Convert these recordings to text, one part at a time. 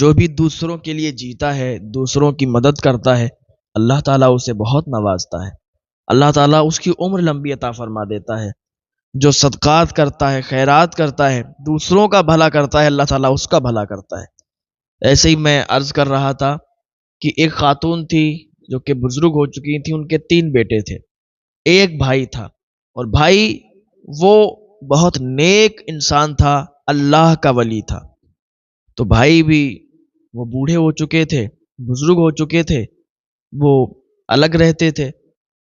جو بھی دوسروں کے لیے جیتا ہے، دوسروں کی مدد کرتا ہے، اللہ تعالیٰ اسے بہت نوازتا ہے، اللہ تعالیٰ اس کی عمر لمبی عطا فرما دیتا ہے۔ جو صدقات کرتا ہے، خیرات کرتا ہے، دوسروں کا بھلا کرتا ہے، اللہ تعالیٰ اس کا بھلا کرتا ہے۔ ایسے ہی میں عرض کر رہا تھا کہ ایک خاتون تھی جو کہ بزرگ ہو چکی تھی، ان کے 3 بیٹے تھے، ایک بھائی تھا، اور بھائی وہ بہت نیک انسان تھا، اللہ کا ولی تھا۔ تو بھائی بھی وہ بوڑھے ہو چکے تھے، بزرگ ہو چکے تھے، وہ الگ رہتے تھے،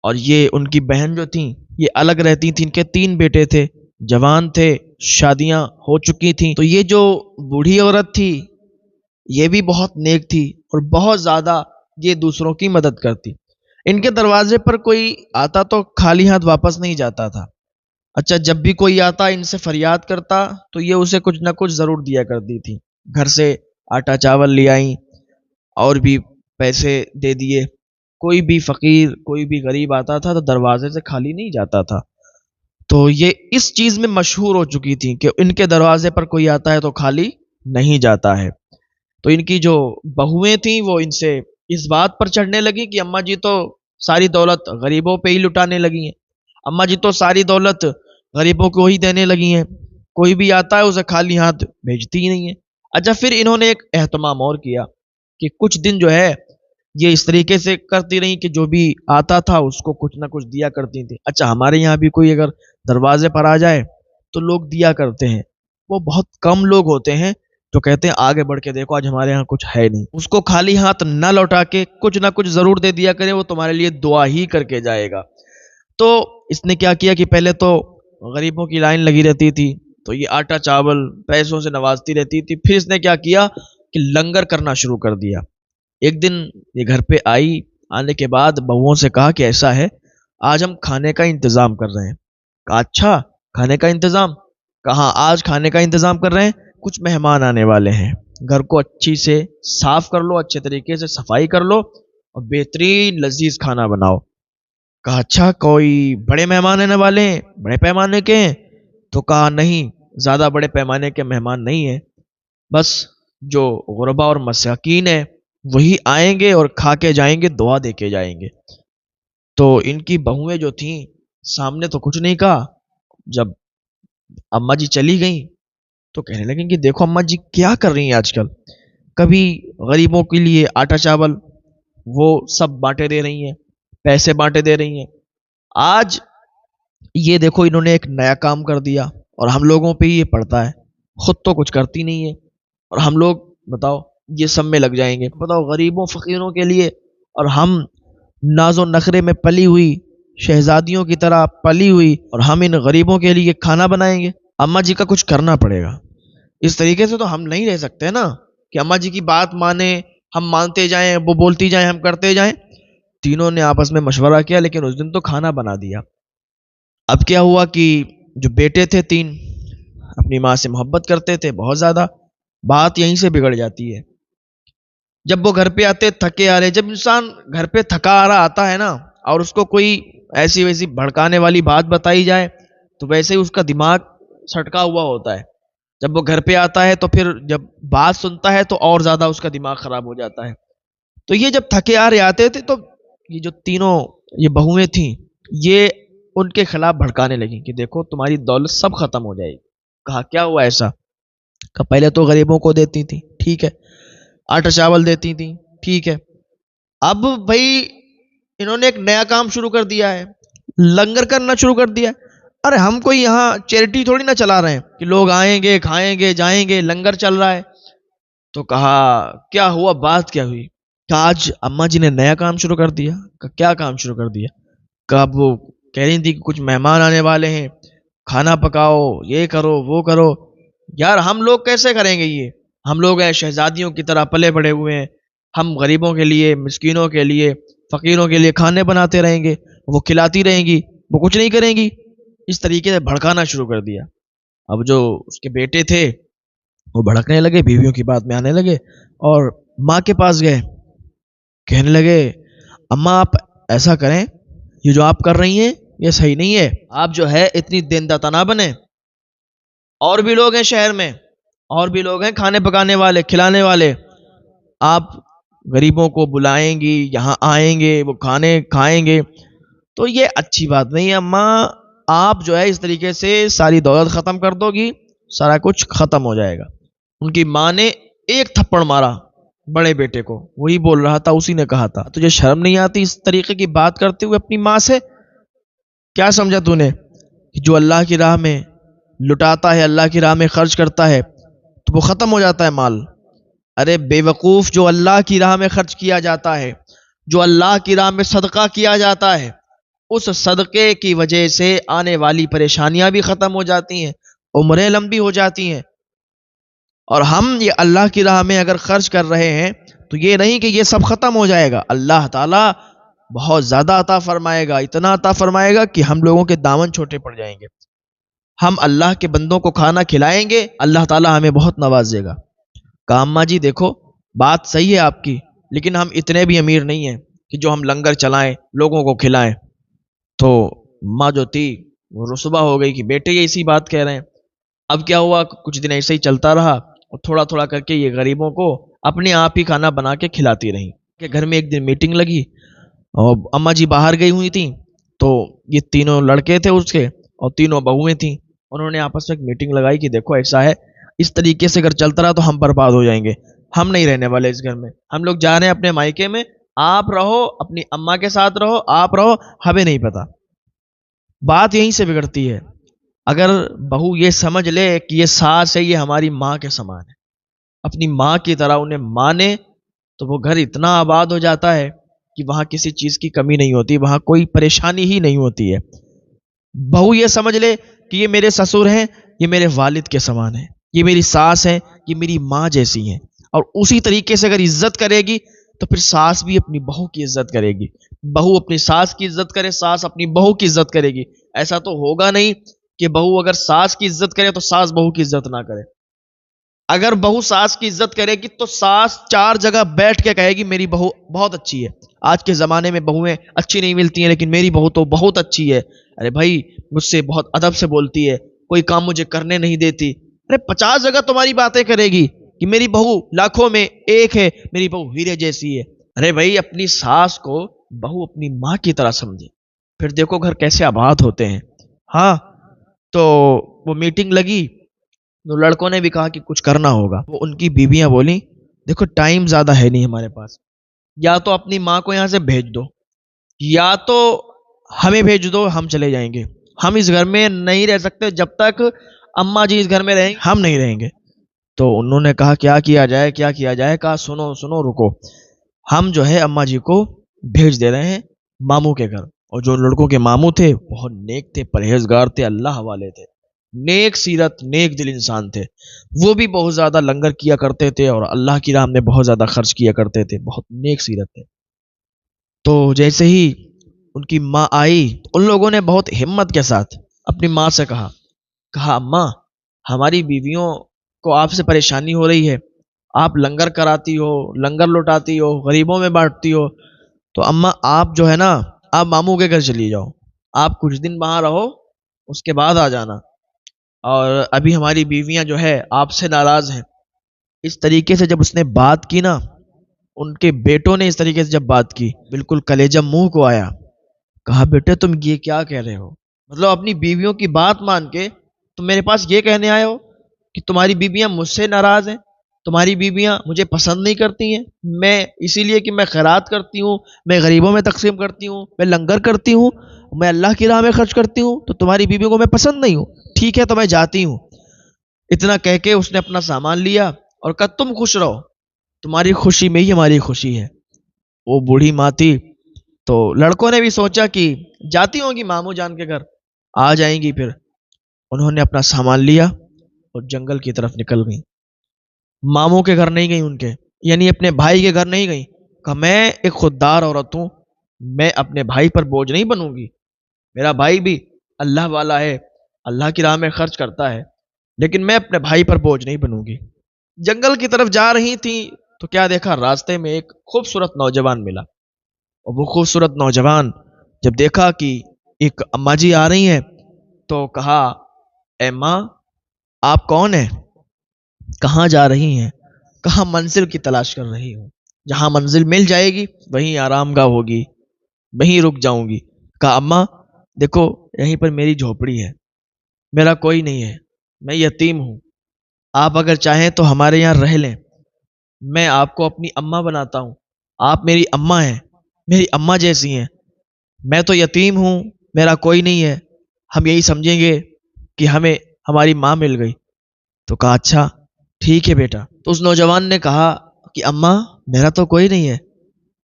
اور یہ ان کی بہن جو تھیں یہ الگ رہتی تھیں۔ ان کے 3 بیٹے تھے، جوان تھے، شادیاں ہو چکی تھیں۔ تو یہ جو بوڑھی عورت تھی یہ بھی بہت نیک تھی اور بہت زیادہ یہ دوسروں کی مدد کرتی۔ ان کے دروازے پر کوئی آتا تو خالی ہاتھ واپس نہیں جاتا تھا۔ اچھا، جب بھی کوئی آتا ان سے فریاد کرتا تو یہ اسے کچھ نہ کچھ ضرور دیا کرتی تھی۔ گھر سے آٹا چاول لے آئیں اور بھی پیسے دے دیے۔ کوئی بھی فقیر، کوئی بھی غریب آتا تھا تو دروازے سے خالی نہیں جاتا تھا۔ تو یہ اس چیز میں مشہور ہو چکی تھی کہ ان کے دروازے پر کوئی آتا ہے تو خالی نہیں جاتا ہے۔ تو ان کی جو بہویں تھیں وہ ان سے اس بات پر چڑھنے لگی کہ اماں جی تو ساری دولت غریبوں پہ ہی لٹانے لگی ہیں، اماں جی تو ساری دولت غریبوں کو ہی دینے لگی ہیں، کوئی بھی آتا ہے اسے خالی ہاتھ بھیجتی ہی نہیں ہے۔ اچھا، پھر انہوں نے ایک اہتمام اور کیا کہ کچھ دن جو ہے یہ اس طریقے سے کرتی رہیں کہ جو بھی آتا تھا اس کو کچھ نہ کچھ دیا کرتی تھی۔ اچھا، ہمارے یہاں بھی کوئی اگر دروازے پر آ جائے تو لوگ دیا کرتے ہیں، وہ بہت کم لوگ ہوتے ہیں جو کہتے ہیں آگے بڑھ کے دیکھو آج ہمارے ہاں کچھ ہے نہیں۔ اس کو خالی ہاتھ نہ لوٹا کے کچھ نہ کچھ ضرور دے دیا کرے، وہ تمہارے لیے دعا ہی کر کے جائے گا۔ تو اس نے کیا کیا کہ پہلے تو غریبوں کی لائن لگی رہتی تھی تو یہ آٹا چاول پیسوں سے نوازتی رہتی تھی۔ پھر اس نے کیا کیا کہ لنگر کرنا شروع کر دیا۔ ایک دن یہ گھر پہ آئی، آنے کے بعد بہوؤں سے کہا کہ ایسا ہے آج ہم کھانے کا انتظام کر رہے ہیں۔ کہا اچھا کھانے کا انتظام؟ کہاں آج کھانے کا انتظام کر رہے ہیں، کچھ مہمان آنے والے ہیں، گھر کو اچھی سے صاف کر لو، اچھے طریقے سے صفائی کر لو اور بہترین لذیذ کھانا بناؤ۔ کہا اچھا کوئی بڑے مہمان آنے والے ہیں، بڑے پیمانے کے ہیں؟ تو کہا نہیں، زیادہ بڑے پیمانے کے مہمان نہیں ہیں، بس جو غربا اور مساکین ہیں وہی آئیں گے اور کھا کے جائیں گے، دعا دے کے جائیں گے۔ تو ان کی بہویں جو تھیں سامنے تو کچھ نہیں کہا، جب اماں جی چلی گئیں تو کہنے لگیں کہ دیکھو اماں جی کیا کر رہی ہیں آج کل، کبھی غریبوں کے لیے آٹا چاول وہ سب بانٹے دے رہی ہیں، پیسے بانٹے دے رہی ہیں، آج یہ دیکھو انہوں نے ایک نیا کام کر دیا اور ہم لوگوں پہ ہی یہ پڑتا ہے، خود تو کچھ کرتی نہیں ہے اور ہم لوگ بتاؤ یہ سب میں لگ جائیں گے، بتاؤ غریبوں فقیروں کے لیے، اور ہم ناز و نخرے میں پلی ہوئی شہزادیوں کی طرح پلی ہوئی اور ہم ان غریبوں کے لیے کھانا بنائیں گے۔ اماں جی کا کچھ کرنا پڑے گا، اس طریقے سے تو ہم نہیں رہ سکتے نا کہ اماں جی کی بات مانیں، ہم مانتے جائیں، وہ بولتی جائیں، ہم کرتے جائیں۔ تینوں نے آپس میں مشورہ کیا، لیکن اس دن تو کھانا بنا دیا۔ اب کیا ہوا کہ جو بیٹے تھے 3 اپنی ماں سے محبت کرتے تھے بہت زیادہ، بات یہیں سے بگڑ جاتی ہے۔ جب وہ گھر پہ آتے تھکے آ رہے، جب انسان گھر پہ تھکا آ رہا آتا ہے نا اور اس کو کوئی ایسی ویسی بھڑکانے والی بات بتائی جائے تو ویسے ہی اس کا دماغ سٹکا ہوا ہوتا ہے۔ جب وہ گھر پہ آتا ہے تو پھر جب بات سنتا ہے تو اور زیادہ اس کا دماغ خراب ہو جاتا ہے۔ تو یہ جب تھکے آ رہے آتے تھے تو یہ جو تینوں یہ بہویں تھیں یہ ان کے خلاف بھڑکانے لگیں کہ دیکھو تمہاری دولت سب ختم ہو جائے گی۔ کہا کیا ہوا ایسا؟ کہ پہلے تو غریبوں کو دیتی تھی، ٹھیک ہے، آٹا چاول دیتی تھی، ٹھیک ہے، اب بھائی انہوں نے ایک نیا کام شروع کر دیا ہے، لنگر کرنا شروع کر دیا ہے۔ ارے ہم کوئی یہاں چیریٹی تھوڑی نہ چلا رہے ہیں کہ لوگ آئیں گے کھائیں گے جائیں گے، لنگر چل رہا ہے۔ تو کہا کیا ہوا، بات کیا ہوئی؟ کہ آج اماں جی نے نیا کام شروع کر دیا۔ کہ کیا کام شروع کر دیا؟ کہ اب وہ کہہ رہی تھی کہ کچھ مہمان آنے والے ہیں، کھانا پکاؤ، یہ کرو وہ کرو۔ یار ہم لوگ کیسے کریں گے یہ؟ ہم لوگ ہیں شہزادیوں کی طرح پلے بڑے ہوئے ہیں، ہم غریبوں کے لیے، مسکینوں کے لیے، فقیروں کے لیے کھانے بناتے رہیں گے، وہ کھلاتی رہیں گی، وہ کچھ نہیں کریں گی۔ اس طریقے سے بھڑکانا شروع کر دیا۔ اب جو اس کے بیٹے تھے وہ بھڑکنے لگے، بیویوں کی بات میں آنے لگے اور ماں کے پاس گئے، کہنے لگے اماں آپ ایسا کریں، یہ جو آپ کر رہی ہیں یہ صحیح نہیں ہے، آپ جو ہے اتنی دین داتا نہ بنیں، اور بھی لوگ ہیں شہر میں، اور بھی لوگ ہیں کھانے پکانے والے کھلانے والے، آپ غریبوں کو بلائیں گی، یہاں آئیں گے، وہ کھانے کھائیں گے، تو یہ اچھی بات نہیں ہے اماں۔ آپ جو ہے اس طریقے سے ساری دولت ختم کر دو گی، سارا کچھ ختم ہو جائے گا۔ ان کی ماں نے ایک تھپڑ مارا بڑے بیٹے کو، وہی بول رہا تھا، اسی نے کہا تھا تجھے شرم نہیں آتی اس طریقے کی بات کرتے ہوئے اپنی ماں سے؟ کیا سمجھا تو نے کہ جو اللہ کی راہ میں لٹاتا ہے، اللہ کی راہ میں خرچ کرتا ہے تو وہ ختم ہو جاتا ہے مال؟ ارے بے وقوف، جو اللہ کی راہ میں خرچ کیا جاتا ہے، جو اللہ کی راہ میں صدقہ کیا جاتا ہے، اس صدقے کی وجہ سے آنے والی پریشانیاں بھی ختم ہو جاتی ہیں، عمریں لمبی ہو جاتی ہیں۔ اور ہم یہ اللہ کی راہ میں اگر خرچ کر رہے ہیں تو یہ نہیں کہ یہ سب ختم ہو جائے گا، اللہ تعالیٰ بہت زیادہ عطا فرمائے گا، اتنا عطا فرمائے گا کہ ہم لوگوں کے دامن چھوٹے پڑ جائیں گے۔ ہم اللہ کے بندوں کو کھانا کھلائیں گے، اللہ تعالیٰ ہمیں بہت نوازے گا۔ کہا اماں جی دیکھو بات صحیح ہے آپ کی، لیکن ہم اتنے بھی امیر نہیں ہیں کہ جو ہم لنگر چلائیں، لوگوں کو کھلائیں۔ تو ماں جو تھی وہ رسوا ہو گئی کہ بیٹے یہ اسی بات کہہ رہے ہیں۔ اب کیا ہوا، کچھ دن ایسے ہی چلتا رہا اور تھوڑا تھوڑا کر کے یہ غریبوں کو اپنے آپ ہی کھانا بنا کے کھلاتی رہی کہ گھر میں ایک دن میٹنگ لگی اور اماں جی باہر گئی ہوئی تھیں، تو یہ تینوں لڑکے تھے اس کے اور تینوں بہویں تھیں، انہوں نے آپس میں ایک میٹنگ لگائی کہ دیکھو ایسا ہے، اس طریقے سے اگر چلتا رہا تو ہم برباد ہو جائیں گے، ہم نہیں رہنے والے اس گھر میں، ہم لوگ جا رہے ہیں اپنے مائکے میں، آپ رہو اپنی اماں کے ساتھ رہو، آپ رہو، ہمیں نہیں پتا۔ بات یہیں سے بگڑتی ہے۔ اگر بہو یہ سمجھ لے کہ یہ ساس ہے، یہ ہماری ماں کے سامان ہے، اپنی ماں کی طرح انہیں مانے، تو وہ گھر اتنا آباد ہو جاتا ہے کہ وہاں کسی چیز کی کمی نہیں ہوتی، وہاں کوئی پریشانی ہی نہیں ہوتی ہے۔ بہو یہ سمجھ لے کہ یہ میرے سسر ہیں، یہ میرے والد کے سامان ہیں، یہ میری ساس ہے، یہ میری ماں جیسی ہیں، اور اسی طریقے سے اگر عزت کرے گی تو پھر ساس بھی اپنی بہو کی عزت کرے گی، بہو اپنی ساس کی عزت کرے، ساس اپنی بہو کی عزت کرے گی۔ ایسا تو ہوگا نہیں کہ بہو اگر ساس کی عزت کرے تو ساس بہو کی عزت نہ کرے۔ اگر بہو ساس کی عزت کرے گی تو ساس چار جگہ بیٹھ کے کہے گی میری بہو بہت اچھی ہے۔ آج کے زمانے میں بہویں اچھی نہیں ملتی ہیں، لیکن میری بہو تو بہت اچھی ہے، ارے بھائی مجھ سے بہت ادب سے بولتی ہے، کوئی کام مجھے کرنے نہیں دیتی۔ ارے 50 جگہ تمہاری باتیں کرے گی کہ میری بہو لاکھوں میں ایک ہے، میری بہو ہیرے جیسی ہے۔ ارے بھائی اپنی ساس کو بہو اپنی ماں کی طرح سمجھے، پھر دیکھو گھر کیسے آباد ہوتے ہیں۔ ہاں تو وہ میٹنگ لگی تو لڑکوں نے بھی کہا کہ کچھ کرنا ہوگا۔ وہ ان کی بیویاں بولی دیکھو ٹائم زیادہ ہے نہیں ہمارے پاس، یا تو اپنی ماں کو یہاں سے بھیج دو، یا تو ہمیں بھیج دو، ہم چلے جائیں گے، ہم اس گھر میں نہیں رہ سکتے، جب تک اماں جی اس گھر میں رہیں ہم نہیں رہیں گے۔ تو انہوں نے کہا کیا کیا جائے، کیا کیا جائے؟ کہا سنو سنو رکو، ہم جو ہے اماں جی کو بھیج دے رہے ہیں ماموں کے گھر۔ اور جو لڑکوں کے ماموں تھے بہت نیک تھے، پرہیزگار تھے، اللہ والے تھے، نیک سیرت، نیک دل انسان تھے، وہ بھی بہت زیادہ لنگر کیا کرتے تھے اور اللہ کی راہ میں بہت زیادہ خرچ کیا کرتے تھے، بہت نیک سیرت تھے۔ تو جیسے ہی ان کی ماں آئی تو ان لوگوں نے بہت ہمت کے ساتھ اپنی ماں سے کہا اماں ہماری بیویوں کو آپ سے پریشانی ہو رہی ہے، آپ لنگر کراتی ہو، لنگر لوٹاتی ہو، غریبوں میں بانٹتی ہو، تو اماں آپ جو ہے نا آپ ماموں کے گھر چلی جاؤ، آپ کچھ دن وہاں رہو، اس کے بعد آ جانا، اور ابھی ہماری بیویاں جو ہے آپ سے ناراض ہیں۔ اس طریقے سے جب اس نے بات کی نا، ان کے بیٹوں نے اس طریقے سے جب بات کی، بالکل کلیجہ منہ کو آیا۔ کہا بیٹے تم یہ کیا کہہ رہے ہو؟ مطلب اپنی بیویوں کی بات مان کے تم میرے پاس یہ کہنے آئے ہو کہ تمہاری بیویاں مجھ سے ناراض ہیں، تمہاری بیویاں مجھے پسند نہیں کرتی ہیں، میں اسی لیے کہ میں خیرات کرتی ہوں، میں غریبوں میں تقسیم کرتی ہوں، میں لنگر کرتی ہوں، میں اللہ کی راہ میں خرچ کرتی ہوں، تو تمہاری بیویوں کو میں پسند نہیں ہوں، ٹھیک ہے تو میں جاتی ہوں۔ اتنا کہہ کے اس نے اپنا سامان لیا اور کہا تم خوش رہو، تمہاری خوشی میں ہی ہماری خوشی ہے۔ وہ بوڑھی ماں تھی، تو لڑکوں نے بھی سوچا کہ جاتی ہوں گی ماموں جان کے گھر، آ جائیں گی پھر۔ انہوں نے اپنا سامان لیا اور جنگل کی طرف نکل گئی، ماموں کے گھر نہیں گئی، ان کے یعنی اپنے بھائی کے گھر نہیں گئی۔ کہا میں ایک خوددار عورت ہوں، میں اپنے بھائی پر بوجھ نہیں بنوں گی، میرا بھائی بھی اللہ والا ہے، اللہ کی راہ میں خرچ کرتا ہے، لیکن میں اپنے بھائی پر بوجھ نہیں بنوں گی۔ جنگل کی طرف جا رہی تھی تو کیا دیکھا، راستے میں ایک خوبصورت نوجوان ملا، اور وہ خوبصورت نوجوان جب دیکھا کہ ایک اماں جی آ رہی ہیں تو کہا اے ماں آپ کون ہیں، کہاں جا رہی ہیں؟ کہا منزل کی تلاش کر رہی ہوں، جہاں منزل مل جائے گی وہیں آرام گاہ ہوگی، وہیں رک جاؤں گی۔ کہا اماں دیکھو یہیں پر میری جھوپڑی ہے، میرا کوئی نہیں ہے، میں یتیم ہوں، آپ اگر چاہیں تو ہمارے یہاں رہ لیں، میں آپ کو اپنی اماں بناتا ہوں، آپ میری اماں ہیں، میری اماں جیسی ہیں، میں تو یتیم ہوں، میرا کوئی نہیں ہے، ہم یہی سمجھیں گے کہ ہمیں ہماری ماں مل گئی۔ تو کہا اچھا ٹھیک ہے بیٹا۔ تو اس نوجوان نے کہا کہ اماں میرا تو کوئی نہیں ہے،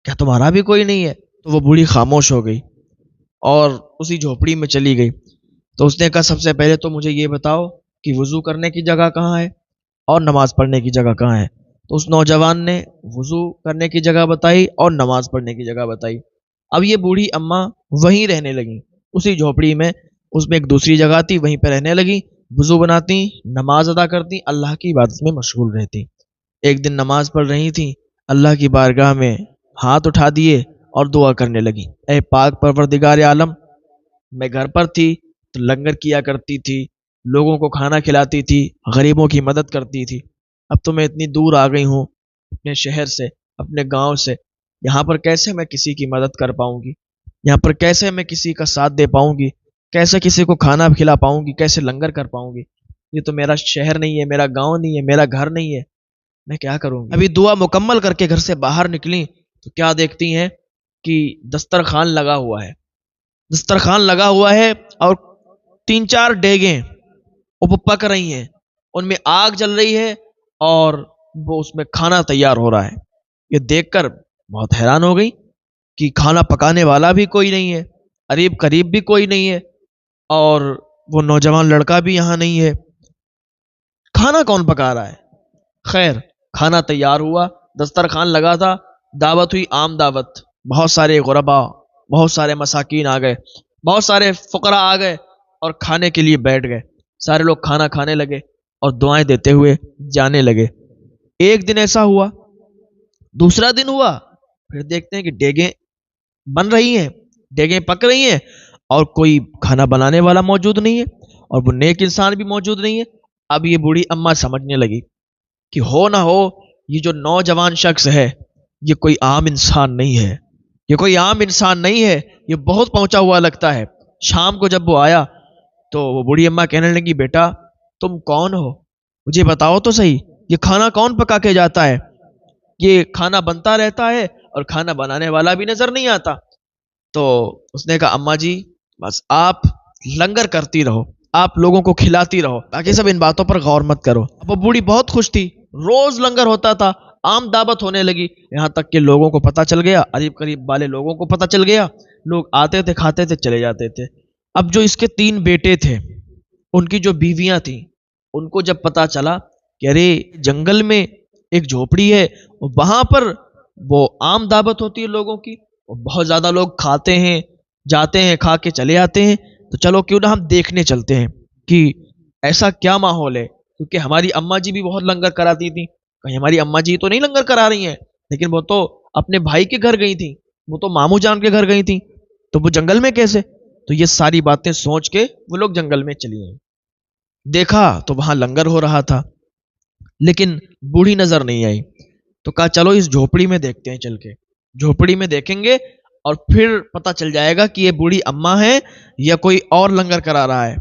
کیا تمہارا بھی کوئی نہیں ہے؟ تو وہ بوڑھی خاموش ہو گئی اور اسی جھوپڑی میں چلی گئی۔ تو اس نے کہا سب سے پہلے تو مجھے یہ بتاؤ کہ وضو کرنے کی جگہ کہاں ہے اور نماز پڑھنے کی جگہ کہاں ہے؟ تو اس نوجوان نے وضو کرنے کی جگہ بتائی اور نماز پڑھنے کی جگہ بتائی۔ اب یہ بوڑھی اماں وہیں رہنے لگیں، اسی جھوپڑی میں، اس میں ایک دوسری جگہ تھی، وہیں پہ رہنے لگی، وضو بناتی، نماز ادا کرتی، اللہ کی عبادت میں مشغول رہتی۔ ایک دن نماز پڑھ رہی تھی، اللہ کی بارگاہ میں ہاتھ اٹھا دیے اور دعا کرنے لگی، اے پاک پروردگار عالم، میں گھر پر تھی تو لنگر کیا کرتی تھی، لوگوں کو کھانا کھلاتی تھی، غریبوں کی مدد کرتی تھی، اب تو میں اتنی دور آ گئی ہوں اپنے شہر سے، اپنے گاؤں سے، یہاں پر کیسے میں کسی کی مدد کر پاؤں گی؟ یہاں پر کیسے میں کسی کا ساتھ دے پاؤں گی؟ کیسے کسی کو کھانا کھلا پاؤں گی؟ کیسے لنگر کر پاؤں گی؟ یہ تو میرا شہر نہیں ہے، میرا گاؤں نہیں ہے، میرا گھر نہیں ہے، میں کیا کروں گی؟ ابھی دعا مکمل کر کے گھر سے باہر نکلی تو کیا دیکھتی ہیں کہ دسترخوان لگا ہوا ہے، دسترخوان لگا ہوا ہے اور 3 4 دیگیں وہ پک رہی ہیں، ان میں آگ جل رہی ہے اور وہ اس میں کھانا تیار ہو رہا ہے۔ یہ دیکھ کر بہت حیران ہو گئی کہ کھانا پکانے والا بھی کوئی نہیں ہے، قریب قریب بھی کوئی نہیں ہے، اور وہ نوجوان لڑکا بھی یہاں نہیں ہے، کھانا کون پکا رہا ہے؟ خیر کھانا تیار ہوا، دسترخوان لگا تھا، دعوت ہوئی، عام دعوت، بہت سارے غربا، بہت سارے مساکین آ گئے، بہت سارے فقراء آ گئے اور کھانے کے لیے بیٹھ گئے، سارے لوگ کھانا کھانے لگے اور دعائیں دیتے ہوئے جانے لگے۔ ایک دن ایسا ہوا، دوسرا دن ہوا، پھر دیکھتے ہیں کہ دیگیں بن رہی ہیں، دیگیں پک رہی ہیں اور کوئی کھانا بنانے والا موجود نہیں ہے اور وہ نیک انسان بھی موجود نہیں ہے۔ اب یہ بوڑھی اماں سمجھنے لگی کہ ہو نہ ہو یہ جو نوجوان شخص ہے یہ کوئی عام انسان نہیں ہے، یہ کوئی عام انسان نہیں ہے، یہ بہت پہنچا ہوا لگتا ہے۔ شام کو جب وہ آیا تو وہ بوڑھی اماں کہنے لگی بیٹا تم کون ہو؟ مجھے بتاؤ تو صحیح، یہ کھانا کون پکا کے جاتا ہے؟ یہ کھانا بنتا رہتا ہے اور کھانا بنانے والا بھی نظر نہیں آتا۔ تو اس نے کہا اماں جی بس آپ لنگر کرتی رہو، آپ لوگوں کو کھلاتی رہو، باقی سب ان باتوں پر غور مت کرو۔ اب وہ بوڑھی بہت خوش تھی، روز لنگر ہوتا تھا، عام دعوت ہونے لگی، یہاں تک کہ لوگوں کو پتہ چل گیا، قریب قریب والے لوگوں کو پتہ چل گیا، لوگ آتے تھے، کھاتے تھے، چلے جاتے تھے۔ اب جو اس کے 3 بیٹے تھے، ان کی جو بیویاں تھیں، ان کو جب پتا چلا کہ ارے جنگل میں ایک جھوپڑی ہے، وہاں پر وہ عام دعوت ہوتی ہے لوگوں کی، بہت زیادہ لوگ کھاتے ہیں، جاتے ہیں، کھا کے چلے آتے ہیں، تو چلو کیوں نہ ہم دیکھنے چلتے ہیں کہ ایسا کیا ماحول ہے، کیونکہ ہماری اماں جی بھی بہت لنگر کراتی تھی، کہیں ہماری اماں جی تو نہیں لنگر کرا رہی ہیں، لیکن وہ تو اپنے بھائی کے گھر گئی تھی، وہ تو ماموں جان کے گھر گئی تھی، تو وہ جنگل میں کیسے؟ تو یہ ساری باتیں سوچ کے وہ لوگ جنگل میں چلی گئیں۔ دیکھا تو وہاں لنگر ہو رہا تھا لیکن بوڑھی نظر نہیں آئی، تو کہا چلو اس جھوپڑی میں دیکھتے ہیں، چل کے جھوپڑی میں دیکھیں گے اور پھر پتہ چل جائے گا کہ یہ بوڑھی اماں ہے یا کوئی اور لنگر کرا رہا ہے۔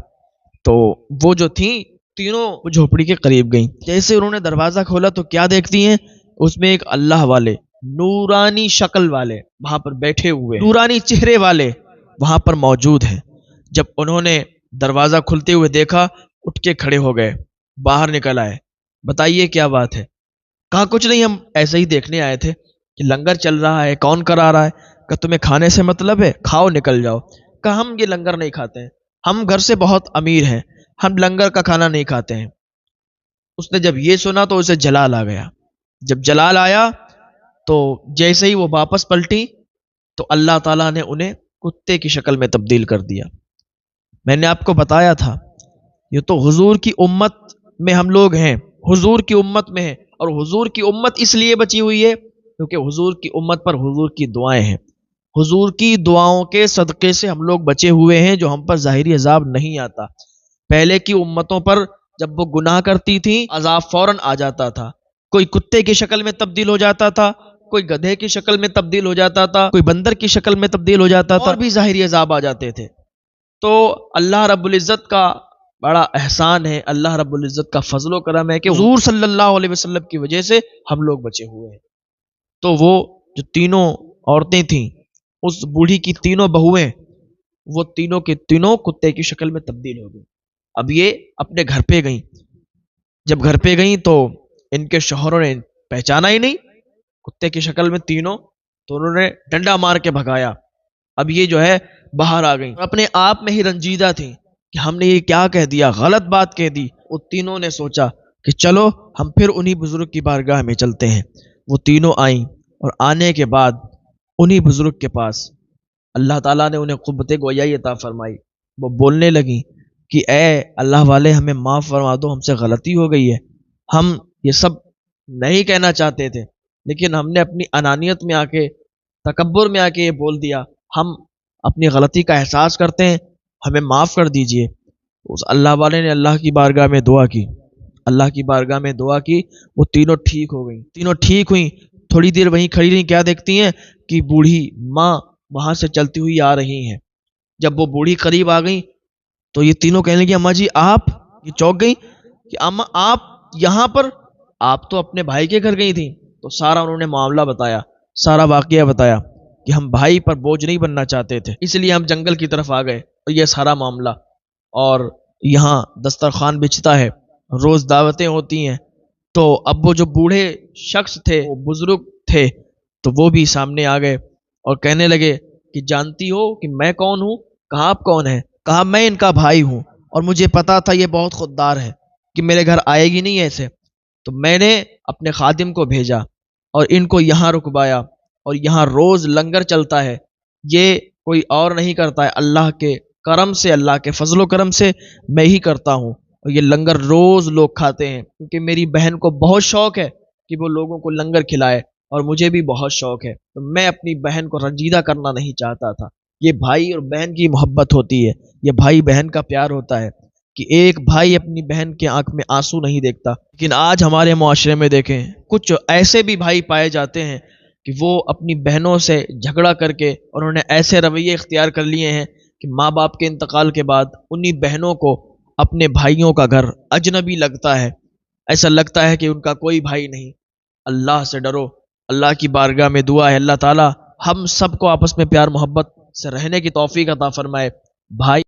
تو وہ جو تھیں تینوں جھوپڑی کے قریب گئیں، جیسے انہوں نے دروازہ کھولا تو کیا دیکھتی ہیں، اس میں ایک اللہ والے نورانی شکل والے وہاں پر بیٹھے ہوئے، نورانی چہرے والے وہاں پر موجود ہیں۔ جب انہوں نے دروازہ کھلتے ہوئے دیکھا، اٹھ کے کھڑے ہو گئے، باہر نکل آئے، بتائیے کیا بات ہے؟ کہا کچھ نہیں، ہم ایسے ہی دیکھنے آئے تھے کہ لنگر چل رہا ہے، کون کرا رہا ہے؟ کہ تمہیں کھانے سے مطلب ہے، کھاؤ نکل جاؤ۔ کہا ہم یہ لنگر نہیں کھاتے ہیں، ہم گھر سے بہت امیر ہیں، ہم لنگر کا کھانا نہیں کھاتے ہیں۔ اس نے جب یہ سنا تو اسے جلال آ گیا، جب جلال آیا تو جیسے ہی وہ واپس پلٹی تو اللہ تعالیٰ نے انہیں کتے کی شکل میں تبدیل کر دیا۔ میں نے آپ کو بتایا تھا یہ تو حضور کی امت میں ہم لوگ ہیں، حضور کی امت میں ہیں، اور حضور کی امت اس لیے بچی ہوئی ہے کیونکہ حضور کی امت پر حضور کی دعائیں ہیں، حضور کی دعاؤں کے صدقے سے ہم لوگ بچے ہوئے ہیں، جو ہم پر ظاہری عذاب نہیں آتا۔ پہلے کی امتوں پر جب وہ گناہ کرتی تھیں عذاب فوراً آ جاتا تھا، کوئی کتے کی شکل میں تبدیل ہو جاتا تھا، کوئی گدھے کی شکل میں تبدیل ہو جاتا تھا، کوئی بندر کی شکل میں تبدیل ہو جاتا تھا، اور بھی ظاہری عذاب آ جاتے تھے۔ تو اللہ رب العزت کا بڑا احسان ہے، اللہ رب العزت کا فضل و کرم ہے کہ حضور صلی اللہ علیہ وسلم کی وجہ سے ہم لوگ بچے ہوئے ہیں۔ تو وہ جو تینوں عورتیں تھیں، اس بوڑھی کی تینوں بہویں، وہ تینوں کے تینوں کتے کی شکل میں تبدیل ہو گئی۔ اب یہ اپنے گھر پہ گئیں، جب گھر پہ گئیں تو ان کے شوہروں نے پہچانا ہی نہیں، کتے کی شکل میں تینوں، تو انہوں نے ڈنڈا مار کے بھگایا۔ اب یہ جو ہے باہر آ گئیں، اپنے آپ میں ہی رنجیدہ تھیں کہ ہم نے یہ کیا کہہ دیا، غلط بات کہہ دی۔ وہ تینوں نے سوچا کہ چلو ہم پھر انہی بزرگ کی بارگاہ میں چلتے ہیں۔ وہ تینوں آئیں، اور آنے کے بعد انہی بزرگ کے پاس اللہ تعالیٰ نے انہیں قوت گویائی عطا فرمائی۔ وہ بولنے لگیں کہ اے اللہ والے، ہمیں معاف فرما دو، ہم سے غلطی ہو گئی ہے، ہم یہ سب نہیں کہنا چاہتے تھے، لیکن ہم نے اپنی انانیت میں آ کے، تکبر میں آ کے یہ بول دیا، ہم اپنی غلطی کا احساس کرتے ہیں، ہمیں معاف کر دیجئے۔ اس اللہ والے نے اللہ کی بارگاہ میں دعا کی، اللہ کی بارگاہ میں دعا کی، وہ تینوں ٹھیک ہو گئیں، تینوں ٹھیک ہوئیں۔ تھوڑی دیر وہیں کھڑی رہیں، کیا دیکھتی ہیں کہ بوڑھی ماں وہاں سے چلتی ہوئی آ رہی ہیں۔ جب وہ بوڑھی قریب آ گئیں تو یہ تینوں کہنے لگی، اماں جی آپ، یہ چونک گئیں کہ اماں آپ یہاں پر، آپ تو اپنے بھائی کے گھر گئی تھیں۔ تو سارا انہوں نے معاملہ بتایا، سارا واقعہ بتایا کہ ہم بھائی پر بوجھ نہیں بننا چاہتے تھے، اس لیے ہم جنگل کی طرف آ گئے، اور یہ سارا معاملہ، اور یہاں دسترخوان بچھتا ہے، روز دعوتیں ہوتی ہیں۔ تو اب وہ جو بوڑھے شخص تھے، وہ بزرگ تھے، تو وہ بھی سامنے آ گئے اور کہنے لگے کہ جانتی ہو کہ میں کون ہوں؟ کہا آپ کون ہیں؟ کہا میں ان کا بھائی ہوں، اور مجھے پتا تھا یہ بہت خوددار ہے کہ میرے گھر آئے گی نہیں ایسے، تو میں نے اپنے خادم کو بھیجا اور ان کو یہاں رکوایا، اور یہاں روز لنگر چلتا ہے، یہ کوئی اور نہیں کرتا ہے، اللہ کے کرم سے، اللہ کے فضل و کرم سے میں ہی کرتا ہوں، اور یہ لنگر روز لوگ کھاتے ہیں، کیونکہ میری بہن کو بہت شوق ہے کہ وہ لوگوں کو لنگر کھلائے، اور مجھے بھی بہت شوق ہے، تو میں اپنی بہن کو رنجیدہ کرنا نہیں چاہتا تھا۔ یہ بھائی اور بہن کی محبت ہوتی ہے، یہ بھائی بہن کا پیار ہوتا ہے کہ ایک بھائی اپنی بہن کے آنکھ میں آنسو نہیں دیکھتا۔ لیکن آج ہمارے معاشرے میں دیکھیں، کچھ ایسے بھی بھائی پائے جاتے ہیں کہ وہ اپنی بہنوں سے جھگڑا کر کے، اور انہوں نے ایسے رویے اختیار کر لیے ہیں کہ ماں باپ کے انتقال کے بعد انہی بہنوں کو اپنے بھائیوں کا گھر اجنبی لگتا ہے، ایسا لگتا ہے کہ ان کا کوئی بھائی نہیں۔ اللہ سے ڈرو، اللہ کی بارگاہ میں دعا ہے اللہ تعالی ہم سب کو آپس میں پیار محبت سے رہنے کی توفیق عطا فرمائے۔ بھائی